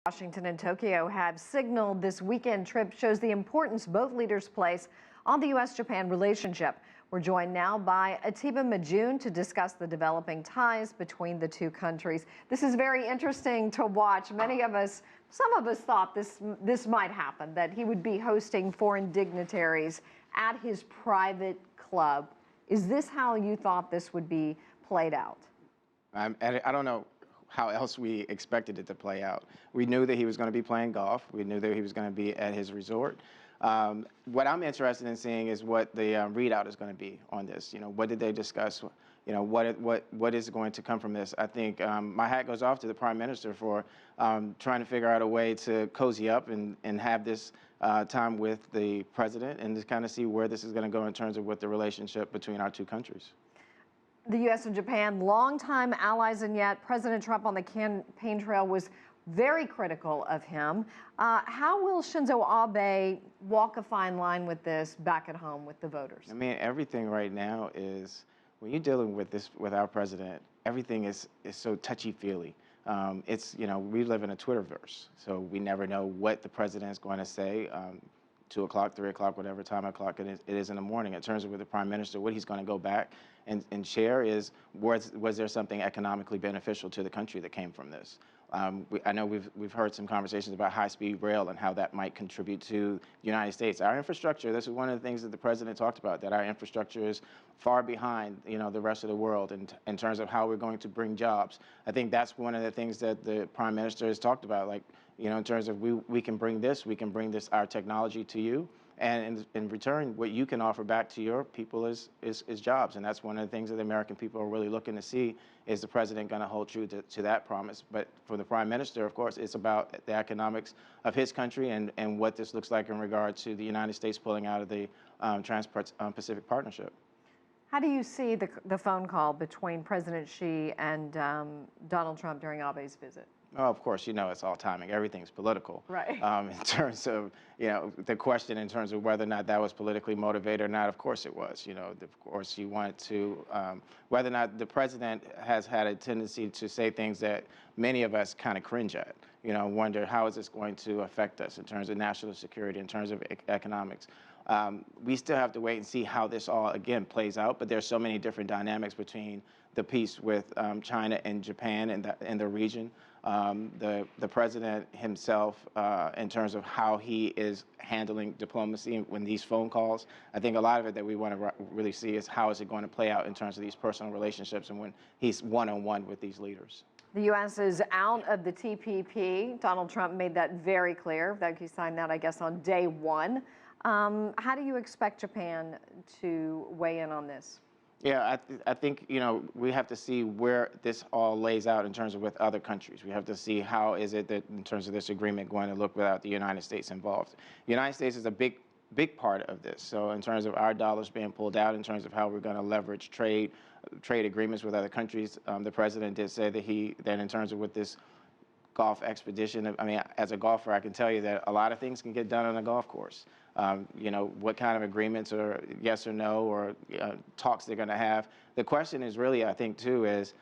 Washington and Tokyo have signaled this weekend trip shows the importance both leaders place on the U.S.-Japan relationship. We're joined now by Atiba Madyun to discuss the developing ties between the two countries. This is very interesting to watch. Many of us, some of us thought this might happen, that he would be hosting foreign dignitaries at his private club. Is this how you thought this would be played out? I don't know how else we expected it to play out. We knew that he was going to be playing golf. We knew that he was going to be at his resort. What I'm interested in seeing is what the readout is going to be on this. You know, what did they discuss? You know, what is going to come from this? I think my hat goes off to the Prime Minister for trying to figure out a way to cozy up and have this time with the President and to kind of see where this is going to go in terms of what the relationship between our two countries. The U.S. and Japan, longtime allies, and yet President Trump on the campaign trail was very critical of him. How will Shinzo Abe walk a fine line with this back at home with the voters? I mean, everything right now is, when you're dealing with this, with our president, everything is so touchy-feely. It's, you know, we live in a Twitterverse, so we never know what the president is going to say. 2 o'clock, 3 o'clock, whatever time o'clock it is in the morning. In terms of with the Prime Minister, what he's going to go back and share is, was there something economically beneficial to the country that came from this? I know we've heard some conversations about high-speed rail and how that might contribute to the United States. Our infrastructure, this is one of the things that the President talked about, that our infrastructure is far behind, you know, the rest of the world in terms of how we're going to bring jobs. I think that's one of the things that the Prime Minister has talked about, like, you know, in terms of we can bring this, our technology to you, and in return, what you can offer back to your people is jobs. And that's one of the things that the American people are really looking to see, is the president going to hold true to that promise. But for the Prime Minister, of course, it's about the economics of his country and what this looks like in regard to the United States pulling out of the Trans-Pacific Partnership. How do you see the phone call between President Xi and Donald Trump during Abe's visit? Oh, of course, you know, it's all timing. Everything's political. Right. In terms of, you know, the question in terms of whether or not that was politically motivated or not, of course it was. You know, of course you wanted to, whether or not the president has had a tendency to say things that many of us kind of cringe at, you know, wonder how is this going to affect us in terms of national security, in terms of economics. We still have to wait and see how this all, again, plays out, but there's so many different dynamics between the peace with China and Japan and the region. The president himself, in terms of how he is handling diplomacy when these phone calls, I think a lot of it that we want to really see is how is it going to play out in terms of these personal relationships and when he's one-on-one with these leaders. The U.S. is out of the TPP. Donald Trump made that very clear, that he signed that, I guess, on day one. How do you expect Japan to weigh in on this? Yeah, I think, you know, we have to see where this all lays out in terms of with other countries. We have to see how is it that in terms of this agreement going to look without the United States involved. The United States is a big part of this. So in terms of our dollars being pulled out, in terms of how we're going to leverage trade agreements with other countries, the president did say that in terms of with this golf expedition, I mean, as a golfer, I can tell you that a lot of things can get done on a golf course. You know, what kind of agreements or yes or no or talks they're going to have. The question is really, I think, too, is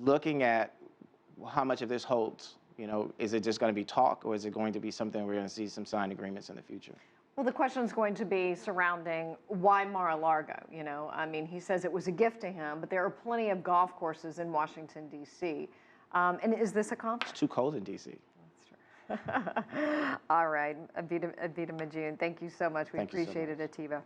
looking at how much of this holds. You know, is it just going to be talk, or is it going to be something we're going to see some signed agreements in the future? Well, the question is going to be surrounding why Mar-a-Lago, you know. I mean, he says it was a gift to him, but there are plenty of golf courses in Washington, D.C. And is this a conflict? It's too cold in D.C. All right, Atiba Madyun, thank you so much. We appreciate it, Atiba.